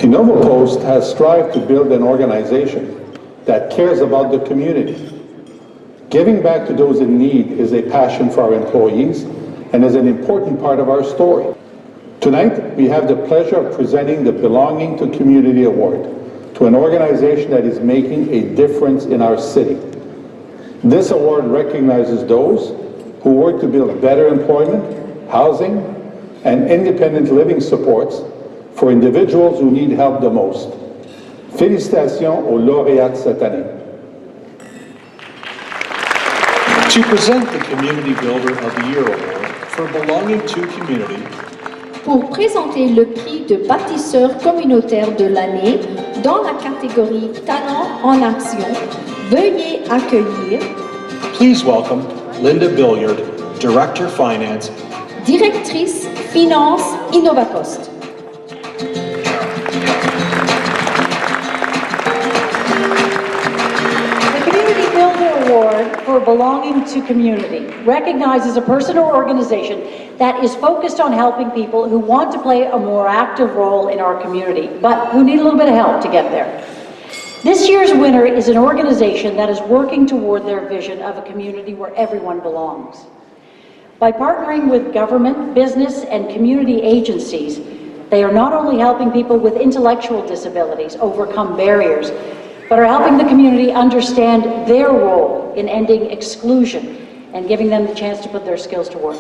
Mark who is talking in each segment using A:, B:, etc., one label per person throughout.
A: InnovaPost has strived to build an organization that cares about the community. Giving back to those in need is a passion for our employees and is an important part of our story. Tonight, we have the pleasure of presenting the Belonging to Community Award to an organization that is making a difference in our city. This award recognizes those who work to build better employment, housing, and independent living supports for individuals who need help the most. Félicitations aux lauréats cette année.
B: To present the Community Builder of the Year Award for Belonging to Community,
C: pour présenter le prix de bâtisseur communautaire de l'année dans la catégorie Talent en action, veuillez accueillir
B: please welcome Linda Billiard, Director Finance,
C: Directrice Finance InnovaPost.
D: The Community Builder Award for Belonging to Community recognizes a person or organization that is focused on helping people who want to play a more active role in our community, but who need a little bit of help to get there. This year's winner is an organization that is working toward their vision of a community where everyone belongs. By partnering with government, business, and community agencies, they are not only helping people with intellectual disabilities overcome barriers, but are helping the community understand their role in ending exclusion and giving them the chance to put their skills to work.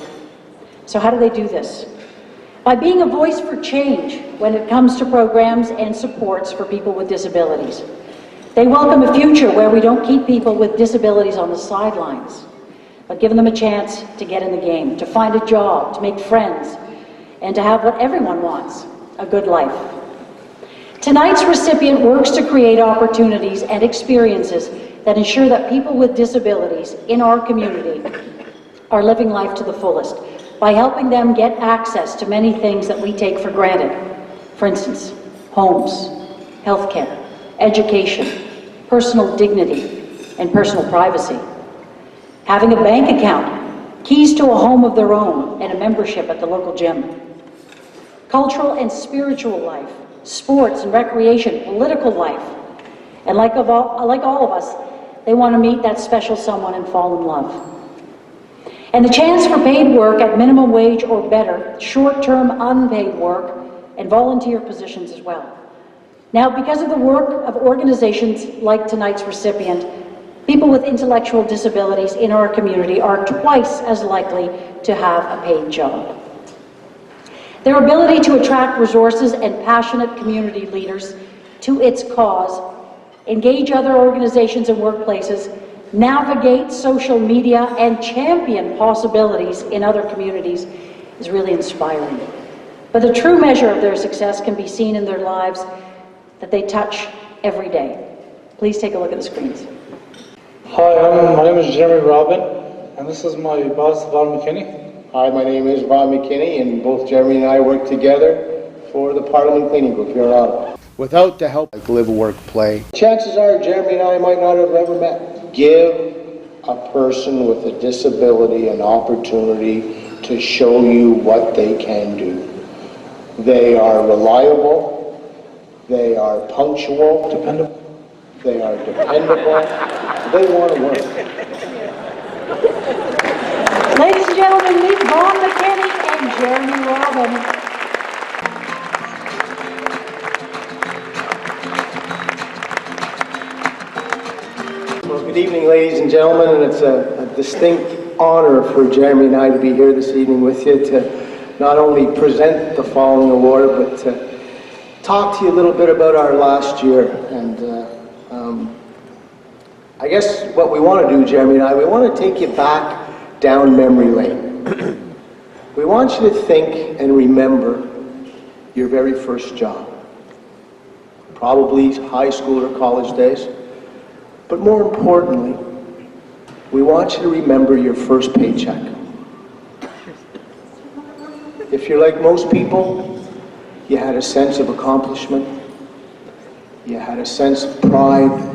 D: So how do they do this? By being a voice for change when it comes to programs and supports for people with disabilities. They welcome a future where we don't keep people with disabilities on the sidelines, but give them a chance to get in the game, to find a job, to make friends, and to have what everyone wants, a good life. Tonight's recipient works to create opportunities and experiences that ensure that people with disabilities in our community are living life to the fullest by helping them get access to many things that we take for granted. For instance, homes, healthcare, education, personal dignity, and personal privacy. Having a bank account, keys to a home of their own, and a membership at the local gym. Cultural and spiritual life, sports and recreation, political life. And like all of us, they want to meet that special someone and fall in love. And the chance for paid work at minimum wage or better, short-term unpaid work, and volunteer positions as well. Now, because of the work of organizations like tonight's recipient, people with intellectual disabilities in our community are twice as likely to have a paid job. Their ability to attract resources and passionate community leaders to its cause, engage other organizations and workplaces, navigate social media, and champion possibilities in other communities is really inspiring. But the true measure of their success can be seen in their lives that they touch every day. Please take a look at the screens.
E: Hi, my name is Jeremy Robin, and this is my boss, Val McKinney.
F: Hi, my name is Val McKinney, and both Jeremy and I work together for the Parliament Cleaning Group here in Ottawa.
G: Without the help like LiveWorkPlay,
F: chances are Jeremy and I might not have ever met. Give a person with a disability an opportunity to show you what they can do. They are reliable, they are punctual, they are dependable, they want to work.
D: Ladies and gentlemen, meet Vaughn McKinney and Jeremy Robin.
F: Well, good evening, ladies and gentlemen, and it's a distinct honor for Jeremy and I to be here this evening with you to not only present the following award, but to talk to you a little bit about our last year. And I guess what we want to do, Jeremy and I, we want to take you back down memory lane. We want you to think and remember your very first job. Probably high school or college days. But more importantly, we want you to remember your first paycheck. If you're like most people, you had a sense of accomplishment, you had a sense of pride,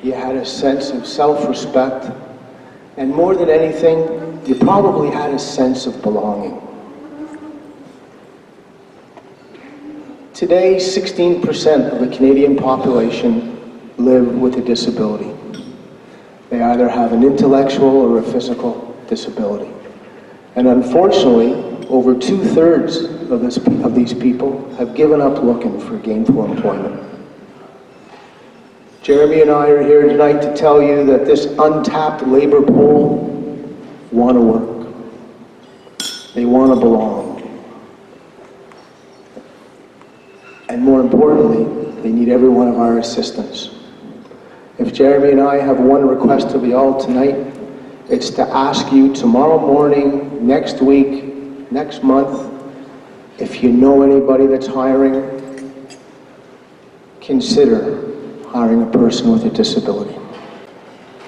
F: you had a sense of self-respect, and more than anything, you probably had a sense of belonging. Today, 16% of the Canadian population live with a disability. They either have an intellectual or a physical disability. And unfortunately, over 2/3 of these people have given up looking for gainful employment. Jeremy and I are here tonight to tell you that this untapped labor pool want to work. They want to belong. And more importantly, they need every one of our assistance. If Jeremy and I have one request of you all tonight, it's to ask you tomorrow morning, next week, next month, if you know anybody that's hiring, consider hiring a person with a disability.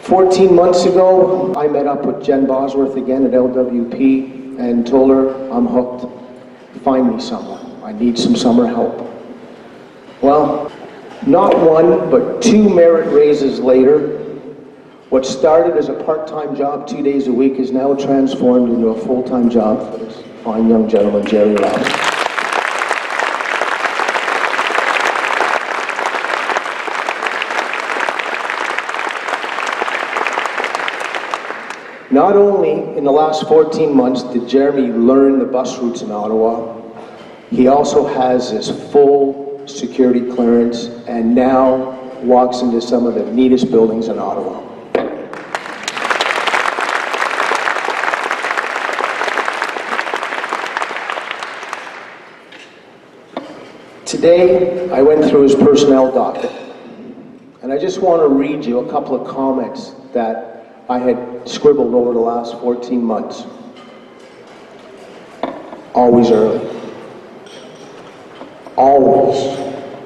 F: 14 months ago, I met up with Jen Bosworth again at LWP and told her, I'm hooked. Find me someone. I need some summer help. Well, not one, but 2 merit raises later, what started as a part-time job 2 days a week is now transformed into a full-time job for this fine young gentleman, Jerry Robin. Not only in the last 14 months did Jeremy learn the bus routes in Ottawa, he also has his full security clearance and now walks into some of the neatest buildings in Ottawa. Today, I went through his personnel docket, and I just want to read you a couple of comments that I had scribbled over the last 14 months. Always early.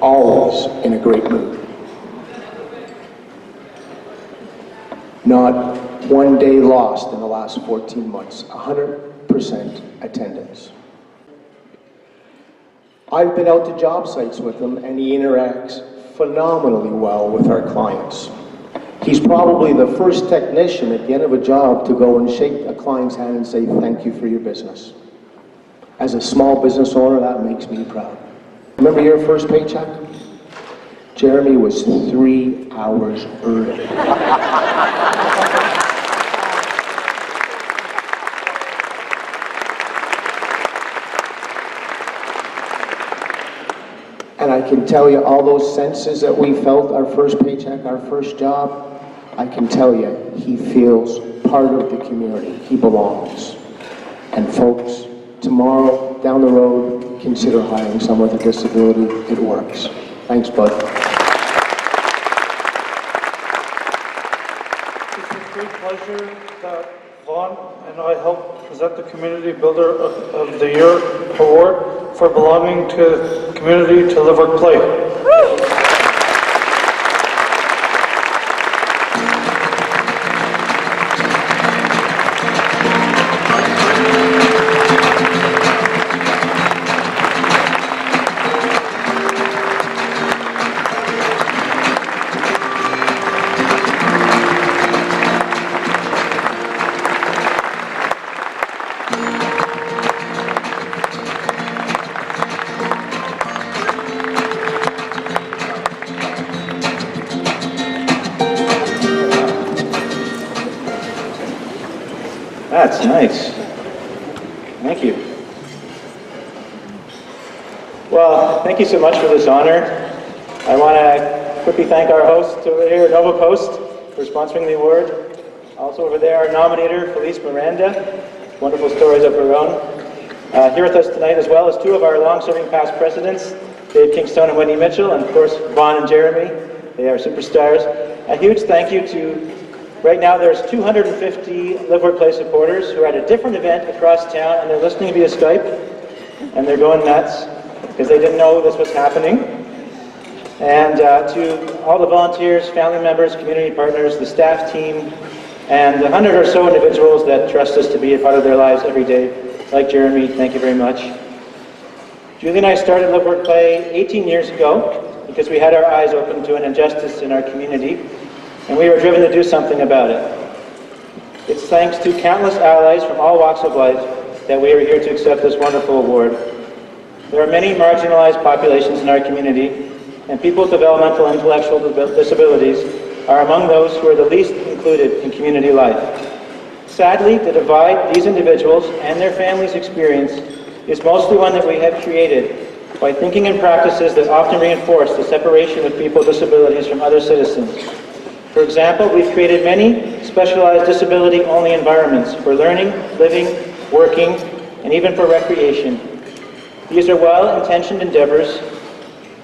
F: Always in a great mood. Not one day lost in the last 14 months. 100% attendance. I've been out to job sites with him, and he interacts phenomenally well with our clients. He's probably the first technician at the end of a job to go and shake a client's hand and say, thank you for your business. As a small business owner, that makes me proud. Remember your first paycheck? Jeremy was 3 hours early. And I can tell you all those senses that we felt our first paycheck, our first job, I can tell you he feels part of the community. He belongs. And folks, tomorrow, down the road, consider hiring someone with a disability. It works. Thanks, bud.
E: It's a great pleasure that Vaughn and I help present the Community Builder of the Year Award for belonging to the community to Live, Work, Play.
H: That's nice. Thank you. Well, thank you so much for this honor. I want to quickly thank our host over here, Nova Post, for sponsoring the award. Also over there, our nominator, Felice Miranda. Wonderful stories of her own. Here with us tonight as well as 2 of our long-serving past presidents, Dave Kingstone and Wendy Mitchell, and of course, Vaughn and Jeremy. They are superstars. A huge thank you to, right now there's 250 Live, Work, Play supporters who are at a different event across town, and they're listening via Skype, and they're going nuts because they didn't know this was happening. And to all the volunteers, family members, community partners, the staff team, and the 100 or so individuals that trust us to be a part of their lives every day, like Jeremy, thank you very much. Julie and I started Live, Work, Play 18 years ago because we had our eyes open to an injustice in our community, and we were driven to do something about it. It's thanks to countless allies from all walks of life that we are here to accept this wonderful award. There are many marginalized populations in our community, and people with developmental and intellectual disabilities are among those who are the least included in community life. Sadly, the divide these individuals and their families experience is mostly one that we have created by thinking in practices that often reinforce the separation of people with disabilities from other citizens. For example, we've created many specialized disability-only environments for learning, living, working, and even for recreation. These are well-intentioned endeavors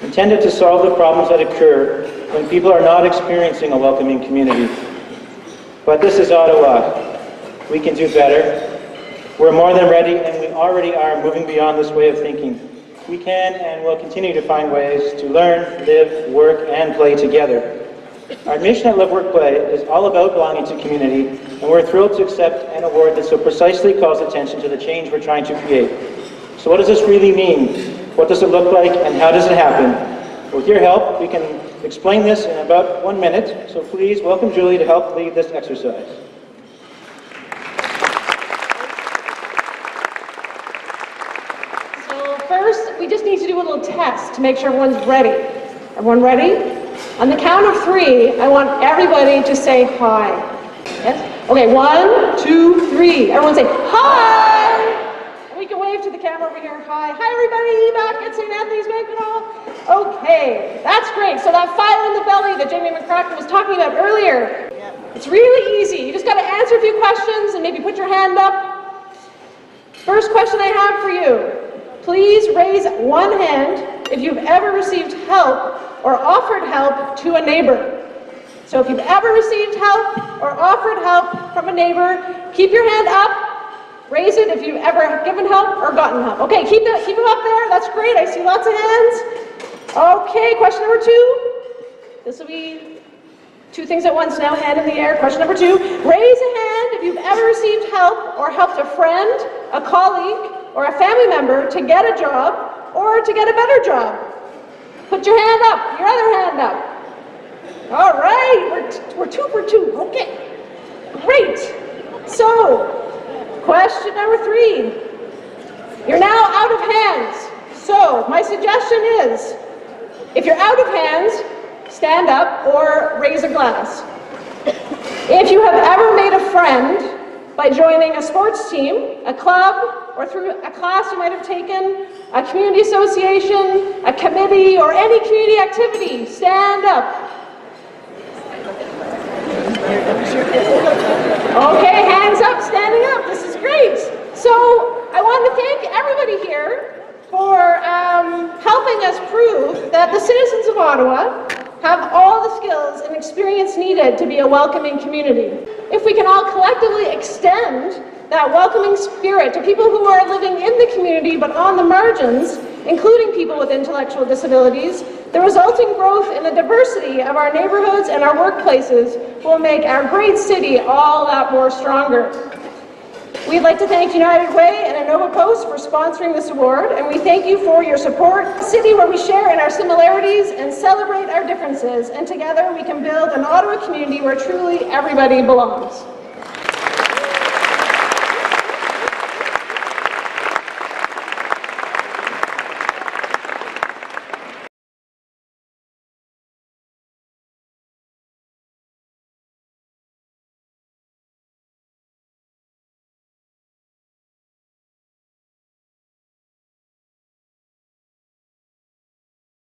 H: intended to solve the problems that occur when people are not experiencing a welcoming community. But this is Ottawa. We can do better. We're more than ready, and we already are moving beyond this way of thinking. We can and will continue to find ways to learn, live, work, and play together. Our mission at LiveWorkPlay is all about belonging to community, and we're thrilled to accept an award that so precisely calls attention to the change we're trying to create. So what does this really mean? What does it look like, and how does it happen? With your help, we can explain this in about 1 minute, so please welcome Julie to help lead this exercise.
I: So first, we just need to do a little test to make sure everyone's ready. Everyone ready? On the count of 3, I want everybody to say hi. Yes? Okay, 1, 2, 3. Everyone say hi! And we can wave to the camera over here. Hi. Hi, everybody, back at St. Anthony's Banquet Hall. Okay, that's great. So that fire in the belly that Jamie McCracken was talking about earlier, it's really easy. You just got to answer a few questions and maybe put your hand up. First question I have for you. Please raise one hand if you've ever received help or offered help to a neighbor. So if you've ever received help or offered help from a neighbor, keep your hand up. Raise it if you've ever given help or gotten help. Okay, keep them up there. That's great. I see lots of hands. Okay, question number 2. This will be 2 things at once now, hand in the air. Question number 2. Raise a hand if you've ever received help or helped a friend, a colleague, or a family member to get a job or to get a better job. Put your hand up, your other hand up. All right, we're 2 for 2. Okay, great. So, question number 3. You're now out of hands. So, my suggestion is, if you're out of hands, stand up or raise a glass. If you have ever made a friend by joining a sports team, a club, or through a class you might have taken, a community association, a committee, or any community activity, stand up. Okay, hands up, standing up. This is great. So I want to thank everybody here for helping us prove that the citizens of Ottawa have all the skills and experience needed to be a welcoming community. If we can all collectively extend that welcoming spirit to people who are living in the community but on the margins, including people with intellectual disabilities, the resulting growth in the diversity of our neighborhoods and our workplaces will make our great city all that more stronger. We'd like to thank United Way and Innova Post for sponsoring this award, and we thank you for your support. A city where we share in our similarities and celebrate our differences, and together we can build an Ottawa community where truly everybody belongs.